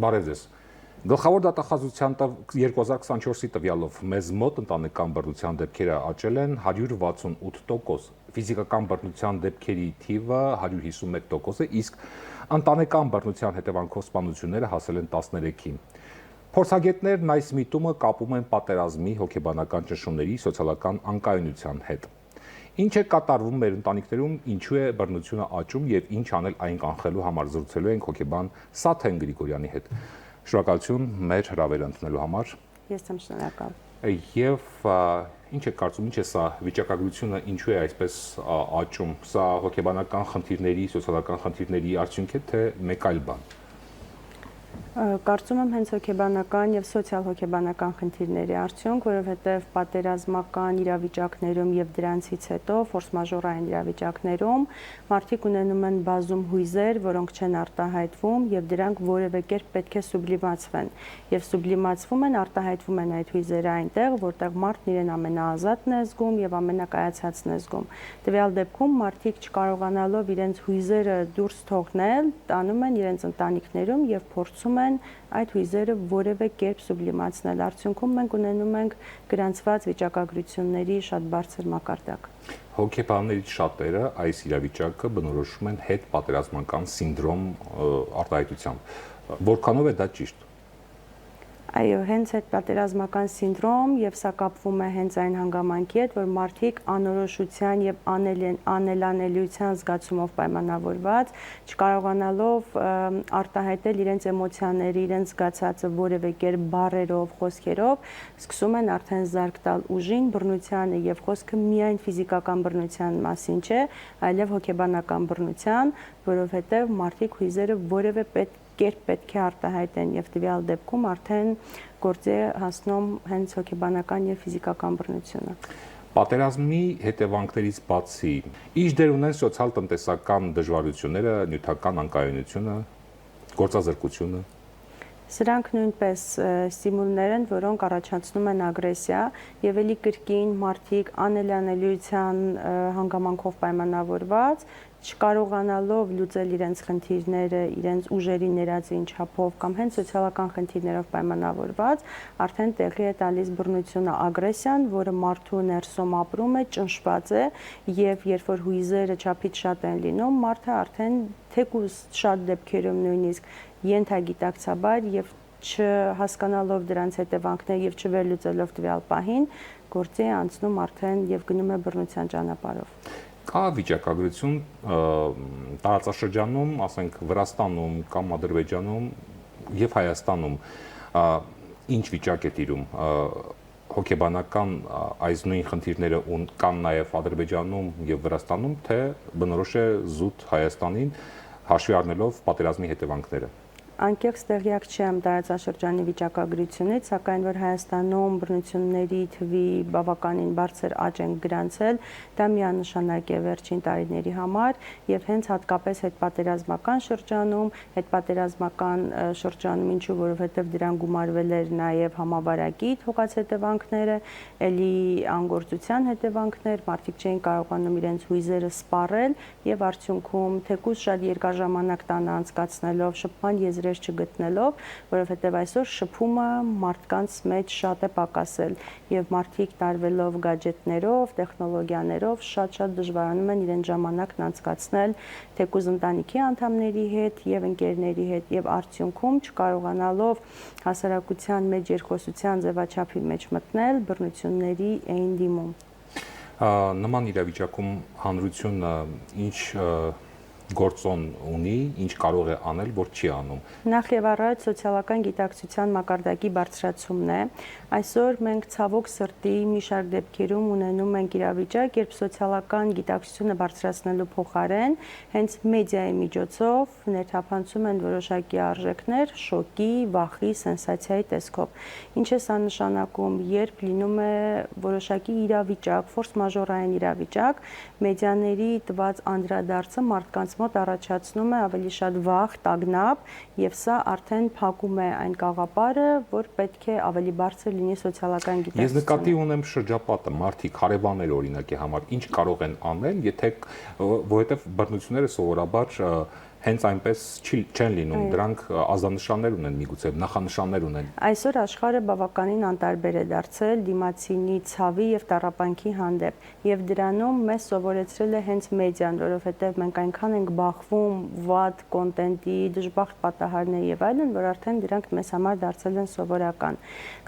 Բարև ձեզ։ Գլխավոր դատախազության 2024-ի տվյալով մեզ մոտ ընտանեկան բռնության դեպքերը աճել են 168%, ֆիզիկական բռնության դեպքերի թիվը 151%, իսկ ընտանեկան բռնության հետևանքով սպանությունները հասել են 13-ի։ Փորձագետներն այս միտումը կապում են պատերազմի, հոգեբանական ճնշումների, սոցիալական անկայունության հետ։ Ինչ է կատարվում մեր ընտանիքներում, ինչու է բռնությունը աճում եւ ինչ անել այն կանխելու համար զրուցելու ենք հոգեբան Սաթեն Գրիգորյանի հետ։ Շնորհակալություն մեր հրավերը ընդունելու համար։ Ես եմ շնորհակալ։ Եվ ինչ է կարծում, ինչ է սա վիճակագրությունը, ինչու է այսպես աճում։ Սա հոգեբանական խնդիրների, սոցիալական խնդիրների արդյունք է, թե մեկ այլ բան։ Կարծում եմ հենց հոգեբանական եւ սոցիալ-հոգեբանական խնդիրների արդյունք, որովհետեւ պատերազմական իրավիճակներում եւ դրանցից հետո ֆորս-մաժորային իրավիճակներում մարդիկ ունենում են բազում հույզեր, որոնք չեն արտահայտվում եւ դրանք որևէ կերպ պետք է սուբլիմացվեն։ Եվ սուբլիմացվում են, արտահայտվում են այդ հույզերը այնտեղ, որտեղ մարդն իրեն ամենաազատն է զգում եւ ամենակայացածն է զգում։ Տվյալ դեպքում մարդիկ չկարողանալով իրենց հույզերը դուրս թողնել, տանում են իրենց ընտանիքներում եւ փորձում են այդ հույզերը որևէ կերպ սուբլիմացնել։ Արդյունքում մենք ունենում ենք գրանցված վիճակագրությունների շատ բարձր մակարդակ։ Հոգեբաններից շատերը այս իրավիճակը բնորոշում են հետպատերազմական սինդրոմ արտահայտությամբ։ Որքանով է դա ճիշտ։ Այո, հենց այդ պատերազմական սինդրոմ եւ սա կապվում է հենց այն հանգամանքի հետ, որ մարդիկ անորոշության եւ անելանելիության զգացումով պայմանավորված, չկարողանալով արտահայտել իրենց էմոցիաների, իրենց զգացածը որևէ կերպ բառերով, խոսքերով, սկսում են արդեն զարկ տալ ուժին, բռնությանը եւ խոսքը միայն ֆիզիկական բռնության մասին չէ, այլև հոգեբանական բռնության, որովհետեւ մարդիկ հույզերը որևէ կերպ պետք է արտահայտեն եւ տվյալ դեպքում արդեն գործի է հասնում հենց հոգեբանական եւ ֆիզիկական բռնությունը։ Պատերազմի հետևանքներից բացի, ինչ դեր ունեն սոցիալ-տնտեսական դժվարությունները, նյութական անկայունությունը, գործազրկությունը։ Սրանք նույնպես ստիմուլներ են, որոնք առաջացնում են ագրեսիա եւ ելի կրկին մարդիկ անելանելիության հանգամանքով պայմանավորված չկարողանալով լուծել իրենց խնդիրները, իրենց ուժերի ներածին չափով կամ հենց սոցիալական խնդիրներով պայմանավորված, արդեն տեղի է տալիս բռնությունը, ագրեսիան, որը մարդու ներսում ապրում է, ճնշված է եւ երբ որ հույզերը չափից շատ են լինում, մարդը արդեն թեկուզ շատ դեպքերում նույնիսկ ենթագիտակցաբար եւ չհասկանալով դրանց հետևանքները եւ չվերլուծելով տվյալ պահին, գործի է անցնում արդեն եւ գնում է բռնության ճանապարհով։ Կա վիճակագրություն տարածաշրջանում, ասենք Վրաստանում կամ Ադրբեջանում եւ Հայաստանում ինչ վիճակ է տիրում հոգեբանական այս նույն խնդիրները կան նաեւ Ադրբեջանում եւ Վրաստանում, թե բնորոշ է զուտ Հայաստանին հաշվի առնելով պատերազմի հետևանքները։ Անկեղծ տեղյակ չեմ տարածաշրջանի վիճակագրությունից, սակայն որ Հայաստանում բռնությունների թվի բավականին բարձր աճ են գրանցել, դա միանշանակ է վերջին տարիների համար եւ հենց հատկապես հետպատերազմական շրջանում, ինչու որովհետեւ դրան գումարվել էր նաեւ համավարակի թողած հետևանքները, ելի անգործության հետևանքներ, մարդիկ չէին կարողանում իրենց հույզերը սպառել եւ արդյունքում թեկուզ շատ երկար ժամանակ տանը անցկացնելով շփման եզրեր չգտնելով, որովհետև այսօր շփումը մարդկանց մեջ շատ է պակասել եւ մարդիկ տարվելով գadgetներով, տեխնոլոգիաներով շատ դժվարանում են իրենց ժամանակն անցկացնել թեկուզ ընտանիքի անդամների հետ եւ ընկերների հետ եւ արդյունքում չկարողանալով հասարակության մեջ երկխոսության ձևաչափի մեջ մտնել, բռնությունների էին դիմում։ Նման իրավիճակում հանրությունը ինչ գործոն ունի, ինչ կարող է անել, որ չի անում։ Նախ եւ առաջ սոցիալական գիտակցության մակարդակի բարձրացումն է։ Այսօր մենք ցավոք սրտի մի շարք դեպքերում ունենում ենք իրավիճակ, երբ սոցիալական գիտակցությունը բարձրացնելու փոխարեն հենց մեդիայի միջոցով ներթափանցում են որոշակի արժեքներ շոկի, վախի, սենսացիայի տեսքով։ Ինչ է սա նշանակում, երբ լինում է որոշակի իրավիճակ, ֆորս-մաժորային իրավիճակ, մեդիաների տված անդրադարձը մարդկանց մոտ առաջացնում է ավելի շատ վախ, տագնապ եւ սա արդեն փակում է այն կաղապարը, որ պետք է ավելի բարձր լինի սոցիալական գիտակցությունը։ Ես նկատի ունեմ շրջապատը, մարդիկ, հարևաններ օրինակի համար ինչ կարող են անել, եթե որովհետեւ բռնությունները սովորաբար հենց այնպես չեն լինում, դրանք ազդանշաններ ունեն միգուցե, նախանշաններ ունեն։ Այսօր աշխարհը բավականին անտարբեր է դարձել դիմացինի ցավի եւ տառապանքի հանդեպ, եւ դրանում մեզ սովորեցրել է հենց մեդիան, որովհետեւ մենք այնքան ենք բախվում վատ կոնտենտի, դժբախտ պատահարների եւ այլն, որ արդեն դրանք մեզ համար դարձել են սովորական։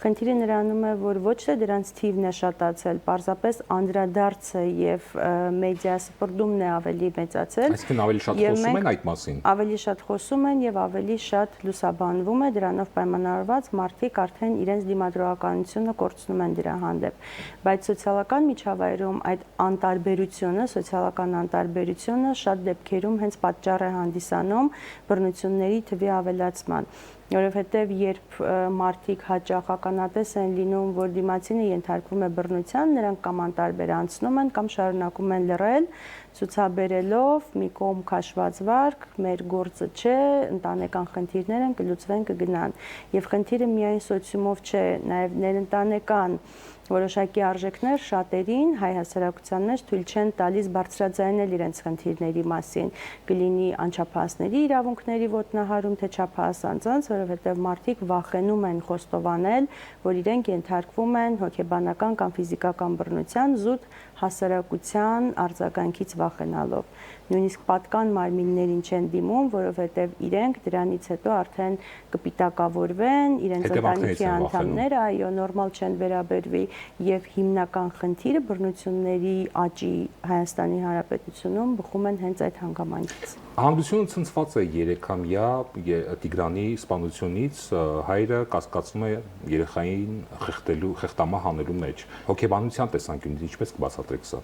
Խնդիրը նրանում է, որ ոչ թե դրանց թիվն է շատացել, պարզապես անդրադարձը եւ մեդիա սպրդումն է ավելի մեծացել։ Այսինքն ավելի շատ խոսում են այդ մասին։ Ավելի շատ խոսում են եւ ավելի շատ լուսաբանվում է, դրանով պայմանավորված մարդիկ արդեն իրենց դիմադրողականությունը կորցնում են դրա հանդեպ։ Բայց սոցիալական միջավայրում այդ անտարբերությունը, սոցիալական անտարբերությունը շատ դեպքերում հենց պատճառ է հանդիսանում բռնությունների թվի ավելացման, որովհետև երբ մարդիկ հաճախ ականատես են լինում, որ դիմացինը ենթարկվում է բռնության, նրանք կամ անտարբեր անցնում են կամ շարունակում են լռել, ցուցաբերելով մի կողմ քաշված վարկ, մեր գործը չէ, ընտանեկան խնդիրներ են, կլուծվեն, կգնան։ Եվ խնդիրը միայն սոցիումով չէ, նաև ներընտանեկան որոշակի արժեքներ շատերին հայ հասարակության մեջ թույլ չեն տալիս բարձրաձայնել իրենց խնդիրների մասին, կլինի անչափահասների իրավունքների ոտնահարում, թե չափահաս անձանց, որովհետև մարդիկ վախենում են խոստովանել, որ իրենք ենթարկվում են հոգեբանական կամ ֆիզիկական բռնության զուտ հասարակության արձագանքից վախենալով։ Նույնիսկ պատկան մարմիններին չեն դիմում, որովհետև իրենք դրանից հետո արդեն կպիտակավորվեն, իրենց ընտանիքի անդամները, այո, նորմալ չեն վերաբերվի, եւ հիմնական խնդիրը բռնությունների աճի Հայաստանի Հանրապետությունում բխում են հենց այդ հանգամանքից։ Հանդիսությունը ցնցված է 3-ամյա Տիգրանի սպանությունից, հայրը կասկածում է երեխային խեղտամահ անելու մեջ։ Հոգեբանության տեսանկյունից ինչպես կբացատրեք սա։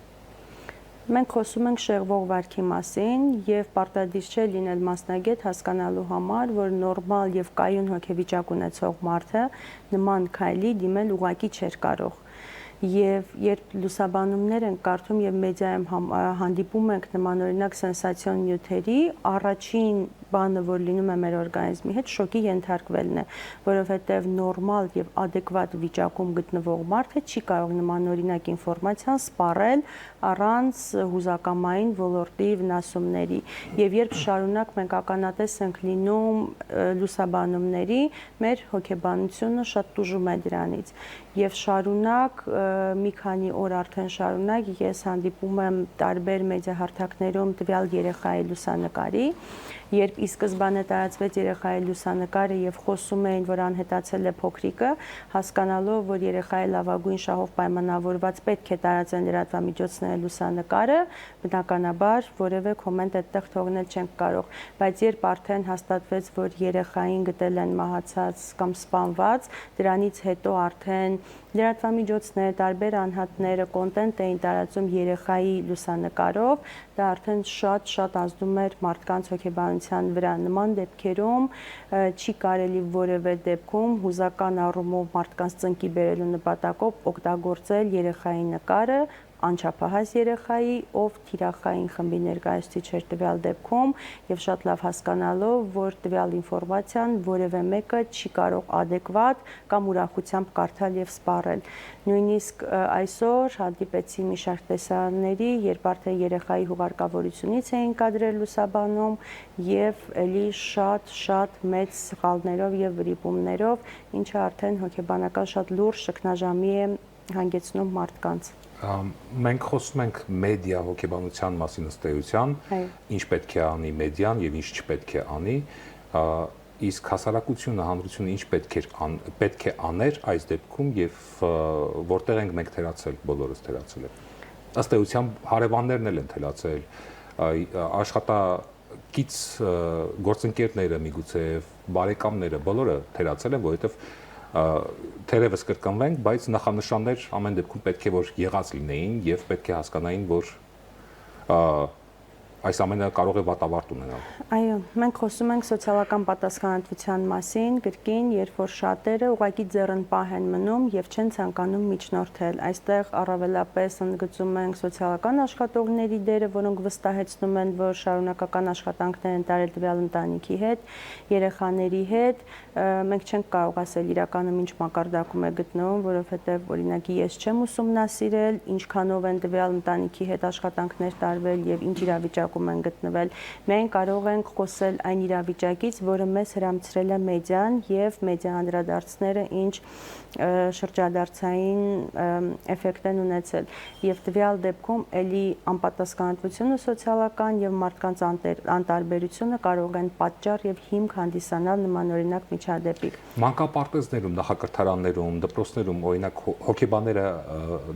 Մենք խոսում ենք շեղվող վարքի մասին եւ պարտադիր չէ լինել մասնագետ հասկանալու համար, որ նորմալ եւ կայուն հոգեվիճակ ունեցող մարդը նման քայլի դիմել ուղղակի չէր կարող։ Եվ երբ լուսաբանումներ են կարդում եւ մեդիայում հանդիպում ենք նմանօրինակ սենսացիոն նյութերի, առաջին բանը, որ լինում է մեր օրգանիզմի հետ, շոկի ենթարկվելն է, որովհետեւ նորմալ եւ adekvat վիճակում գտնվող մարդը չի կարող նմանօրինակ ինֆորմացիան սպառել առանց հուզակամային ոլորտի վնասումների։ Եվ երբ շարունակ մենք ականատես ենք լինում լուսաբանումների, մեր հոգեբանությունը շատ տուժում է դրանից։ Եվ շարունակ մի քանի օր արդեն շարունակ ես հանդիպում եմ տարբեր մեդիահարթակներում տվյալ երեխայի լուսանկարի, երբ ի սկզբանե տարածվեց երեխայի լուսանկարը եւ խոսում էին, որ անհետացել է փոքրիկը, հասկանալով, որ երեխայի լավագույն շահով պայմանավորված պետք է տարածեն լրատվամիջոցների լուսանկարը, բնականաբար որևէ կոմենտ այդտեղ թողնել չենք կարող, բայց երբ արդեն հաստատվեց, որ երեխային գտել են մահացած կամ սպանված, դրանից հետո արդեն լրատվամիջոցներ, տարբեր անհատները կոնտենտ էին տարածում երեխայի լուսանկարով, դա արդեն շատ ազդում էր մարդկանց հոգեբանության վրա։ Նման դեպքերում չի կարելի որևէ դեպքում հուզական առումով մարդկանց ծնկի բերելու նպատակով օգտագործել երեխայի նկարը, անչափահաս երեխայի, ով թիրախային խմբի ներկայացուցիչ էր տվյալ դեպքում եւ շատ լավ հասկանալով, որ տվյալ ինֆորմացիան որևէ մեկը չի կարող adekvat կամ ուրախությամբ կարդալ եւ սպառել։ Նույնիսկ այսօր հանդիպեցի մի շարք տեսարանների, երբ արդեն երեխայի հուղարկավորությունից էին կադրեր լուսաբանում եւ ելի շատ մեծ սխալներով եւ վրիպումներով, ինչը արդեն հոգեբանական շատ լուրջ շքնաժամի է հանգեցնում մարդկանց։ Մենք խոսում ենք մեդիա հոգեբանության մասին ըստ էության, ինչ պետք է անի մեդիան եւ ինչ չպետք է անի, իսկ հասարակությունը, հանրությունը ինչ պետք է աներ այս դեպքում եւ որտեղ ենք մենք թերացել, բոլորս թերացել ենք։ Ըստ էության հարևաններն էլ են թերացել, աշխատակից գործընկերները միգուցե բարեկամները բոլորը թերացել են, որովհետեւ թերևս կրկնվենք, բայց նախանշաններ ամեն դեպքում պետք է որ եղած լինեին եւ պետք է հասկանային, որ այս ամենը կարող է վատավարտ ունենալ։ Այո, մենք խոսում ենք սոցիալական պատասխանատվության մասին, կրկին, երբ որ շատերը ուղղակի ձեռնպահ են մնում եւ չեն ցանկանում միջնորդել։ Այստեղ առավելապես ընդգծում ենք սոցիալական աշխատողների դերը, որոնք վստահեցնում են, որ շարունակական աշխատանքներ են տարել տվյալ ընտանիքի հետ, երեխաների հետ։ Մենք չենք կարող ասել իրականում ինչ մակարդակում է գտնվում, որովհետեւ օրինակ ես չեմ ուսումնասիրել, ինչքանով են տվյալ ընտանիքի հետ աշխատանքներ տարվել եւ ինչ իրավիճակ իրավիճակում են գտնվել։ Մենք կարող ենք խոսել այն իրավիճակից, որը մեզ հրամցրել է մեդիան եւ մեդիա անդրադարձները ինչ շրջադարձային էֆեկտ են ունեցել եւ տվյալ դեպքում ելի անպատասխանատվությունը սոցիալական եւ մարդկանց անտարբերությունը կարող են պատճառ եւ հիմք հանդիսանալ նմանօրինակ միջադեպի։ Մանկապարտեզներում, նախակրթարաններում, դպրոցներում օրինակ հոգեբանները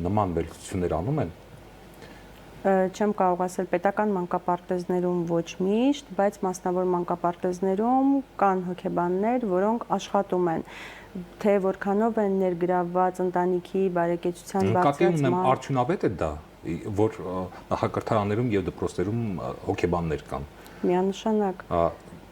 նման վերլուծություններ անում են։ Չեմ կարող ասել պետական մանկապարտեզներում ոչ միշտ, բայց մասնավոր մանկապարտեզներում կան հոգեբաններ, որոնք աշխատում են, թե որքանով են ներգրավված ընտանիքի բարեկեցության բարձրացման։ Արդյունավետ է դա, որ նախակրթարաններում եւ դպրոցներում հոգեբաններ կան։ Միանշանակ։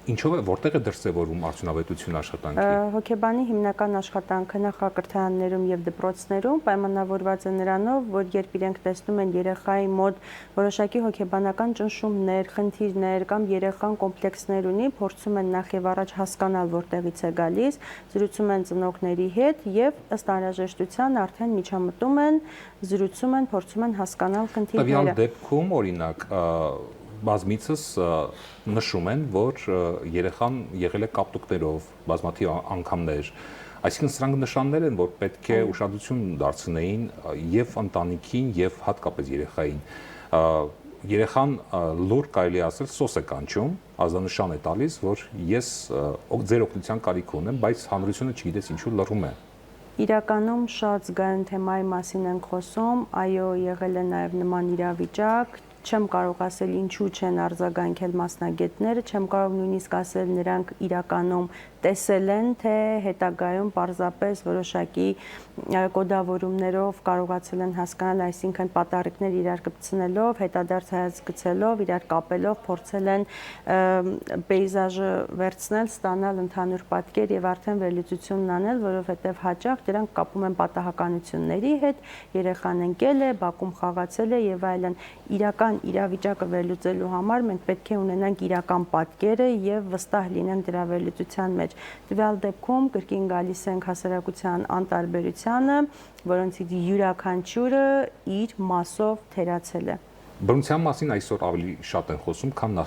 Ինչով է, որտեղ է դրսևորվում արդյունավետություն աշխատանքի։ Հոգեբանի հիմնական աշխատանքը նախակրթարաններում եւ դպրոցներում պայմանավորված է նրանով, որ երբ իրենք տեսնում են երեխայի մոտ որոշակի հոգեբանական ճնշումներ, խնդիրներ կամ երեխան կոմպլեքսներ ունի, փորձում են նախ եւ առաջ հասկանալ որտեղից է գալիս, զրուցում են ծնողների հետ եւ ըստ անհրաժեշտության արդեն միջամտում են, զրուցում են, փորձում են հասկանալ խնդիրները։ Տվյալ դեպքում օրինակ բազմիցս նշում են, որ երեխան եղել է կապտուկներով բազմաթիվ անգամներ, այսինքն սրանք նշաններ են, որ պետք է ուշադրություն դարձնեին եւ ընտանիքին եւ հատկապես երեխային։ Երեխան լուր կարելի ասել սոս է կանչում, ազդանշան է տալիս, որ ես ձեր օգնության կարիք ունեմ, բայց հանրությունը չգիտես ինչու լռում է։ Իրականում շատ զգայուն թեմայի մասին ենք խոսում, այո, եղել է նաև նման իրավիճակ, չեմ կարող ասել ինչու չեն արձագանքել մասնագետները, չեմ կարող նույնիսկ ասել նրանք իրականում տեսել են, թե հետագայում պարզապես որոշակի կոդավորումներով կարողացել են հասկանալ, այսինքն պատառիկներ իրար կպցնելով, հետադարձ հայացք գցելով, իրար կապելով, փորձել են պեյզաժը վերցնել, ստանալ ընդհանուր պատկեր եւ արդեն վերլուծությունն անել, որովհետեւ հաճախ դրանք կապում են պատահականությունների հետ, երեխան ընկել է, բակում խաղացել է եւ այլն։ Իրական իրավիճակը վերլուծելու համար մենք պետք է ունենանք իրական պատկերը եւ վստահ լինենք դրա վերլուծության մեջ։ Տվյալ դեպքում կրկին գալիս ենք հասարակության անտարբերությանը, որոնցից յուրաքանչյուրը իր մասով թերացել է։ Բռնության մասին այսօր ավելի շատ են խոսում, քան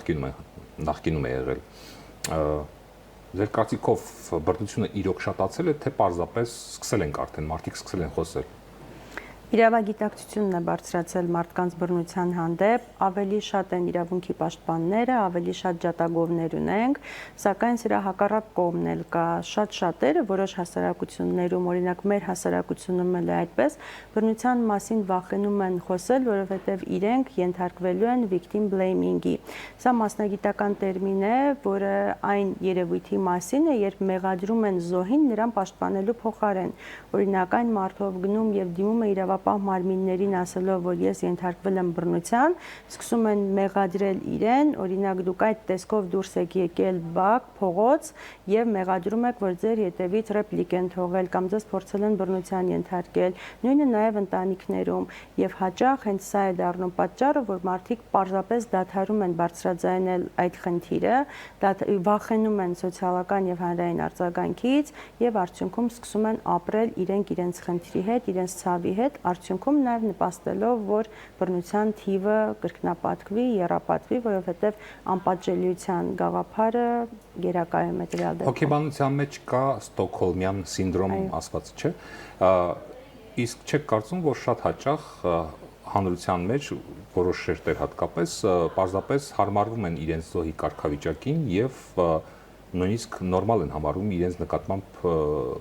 նախկինում է եղել։ Ձեր կարծիքով բռնությունը իրոք շատացել է, թե պարզապես սկսել ենք արդեն, մարդիկ սկսել են խոսել։ Իրավագիտակցությունն է բարձրացել մարդկանց բռնության հանդեպ, ավելի շատ են իրավունքի պաշտպանները, ավելի շատ ջատագովներ ունենք, սակայն սրա հակառակ կողմն էլ կա, շատ շատերը որոշ հասարակություններում, օրինակ մեր հասարակությունում էլ է այդպես, բռնության մասին վախենում են խոսել, որովհետև իրենք ենթարկվելու են victim blaming-ի։ Սա մասնագիտական տերմին է, որը այն երևույթի մասին է, երբ մեղադրում են զոհին նրան պաշտպանելու փոխարեն։ Օրինակ այն մարդով գնում եւ դիմում է իրավապահ մարմիններին ասելով, որ ես ենթարկվել եմ բռնության, սկսում են մեղադրել իրեն, օրինակ դուք այդ տեսքով դուրս եք եկել բակ, փողոց եւ մեղադրում եք, որ ձեր հետևից ռեպլիկ են թողել կամ ձեզ փորձել են բռնության ենթարկել, նույնը նաեւ ընտանիքներում եւ հաճախ հենց սա է դառնում պատճառը, որ մարդիկ պարզապես դադարում են բարձրաձայնել այդ խնդիրը, վախենում են սոցիալական եւ հանրային արձագանքից եւ արդյունքում սկսում են ապրել իրենց խնդրի հետ, իրենց ցավի հետ, արդյունքում նաև նպաստելով, որ բռնության թիվը կրկնապատկվի, եռապատկվի, որովհետև անպատժելիության գաղափարը գերակայում է տվյալ դեպքում։ Հոգեբանության մեջ կա Ստոկհոլմյան սինդրոմ ասված, չէ՞։ Իսկ չեք կարծում, որ շատ հաճախ հանրության մեջ որոշ շերտեր հատկապես պարզապես հարմարվում են իրենց զոհի կարգավիճակին եւ նույնիսկ նորմալ են համարում իրենց նկատմամբ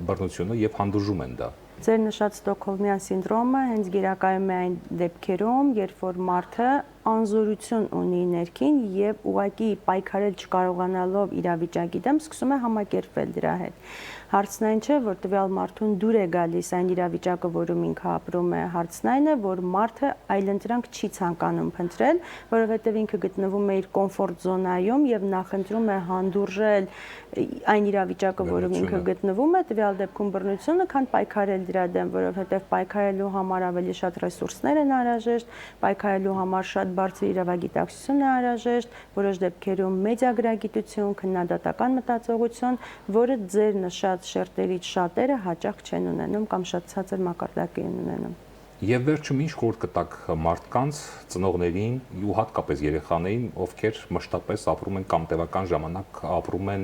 բռնությունը եւ հանդուրժում են դա։ Ձեր նշած Ստոկհոլմյան սինդրոմը հենց գերակայում է այն դեպքերում, երբ որ մարդը անզորություն ունի ներքին եւ ուղղակի պայքարել չկարողանալով իրավիճակի դեմ սկսում է համակերպվել դրա հետ։ Հարցն այն չէ, որ տվյալ մարդուն դուր է գալիս այն իրավիճակը, որում ինքը ապրում է, հարցն այն է, որ մարդը այլընտրանք չի ցանկանում փնտրել, որովհետեւ ինքը գտնվում է իր կոմֆորտ զոնայում եւ նախընտրում է հանդուրժել այն իրավիճակը, որում ինքը գտնվում է, տվյալ դեպքում բռնությունը, քան պայքարել դրա դեմ, որովհետեւ պայքարելու համար ավելի շատ ռեսուրսներ են անհրաժեշտ, պայքարելու համար շատ բարձր իրավագիտակցություն է անհրաժեշտ, որոշ դեպքերում մեդիագրագիտություն, քննադատական մտածողություն, որը ձեր նշած շերտերից շատերը հաճախ չեն ունենում կամ շատ ցածր մակարդակի են ունենում։ Եվ վերջում ինչ խորհուրդ կտաք մարդկանց, ծնողներին ու հատկապես երեխաներին, ովքեր մշտապես ապրում են կամ տևական ժամանակ ապրում են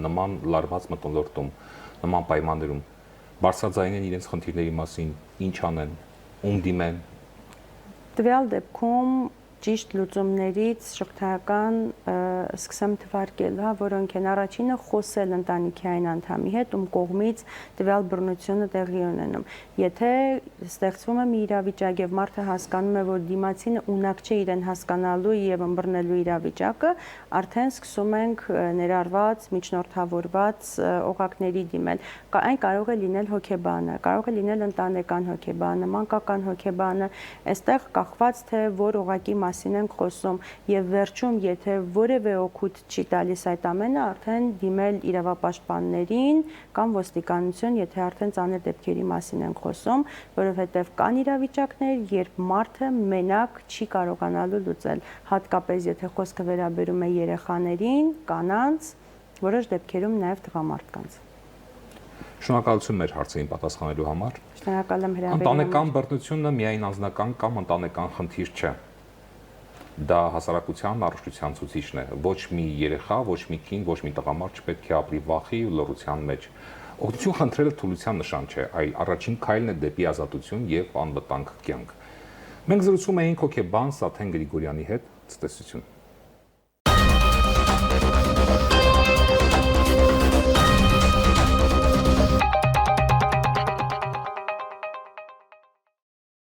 նման լարված մթնոլորտում, նման պայմաններում, բարձրաձայնեն իրենց խնդիրների մասին, ինչ անեն, ում դիմեն։ Տվյալ դեպքում ճիշտ լուծումներից շղթայական սկսեմ թվարկել, որոնք են առաջինը խոսել ընտանիքի այն անդամի հետ, ում կողմից տվյալ բռնությունը տեղի ունենում։ Եթե ստեղծվում է մի իրավիճակ եւ մարդը հասկանում է, որ դիմացինը ունակ չէ իրեն հասկանալու եւ ըմբռնելու իրավիճակը, արդեն սկսում ենք ներառված, միջնորդավորված օղակների դիմել։ Այն կարող է լինել հոգեբանը, կարող է լինել ընտանեկան հոգեբանը, մանկական հոգեբանը, այստեղ կախված թե որ օղակի մասին ենք խոսում եւ վերջում եթե որևէ օգուտ չի տալիս այդ ամենը, արդեն դիմել իրավապաշտպաններին կամ ոստիկանություն, եթե արդեն ծանր դեպքերի մասին ենք խոսում, որովհետեւ կան իրավիճակներ, երբ մարդը մենակ չի կարողանալու լուծել, հատկապես եթե խոսքը վերաբերում է երեխաներին, կանանց, որոշ դեպքերում նաեւ տղամարդկանց։ Շնորհակալություն մեր հարցերին պատասխանելու համար։ Շնորհակալ եմ հրավերի համար։ Ընտանեկան բռնությունը միայն անձնական կամ ընտանեկան խնդիր չէ։ Դա հասարակության առողջության ցուցիչն է։ Ոչ մի երեխա, ոչ մի կին, ոչ մի տղամարդ չպետք է ապրի վախի ու լռության մեջ։ Օգնություն խնդրելը թուլության նշան չէ, այլ առաջին քայլն է դեպի ազատություն եւ անվտանգ կյանք։ Մենք զրուցում էինք հոգեբան Սաթեն Գրիգորյանի հետ։ Ցտեսություն։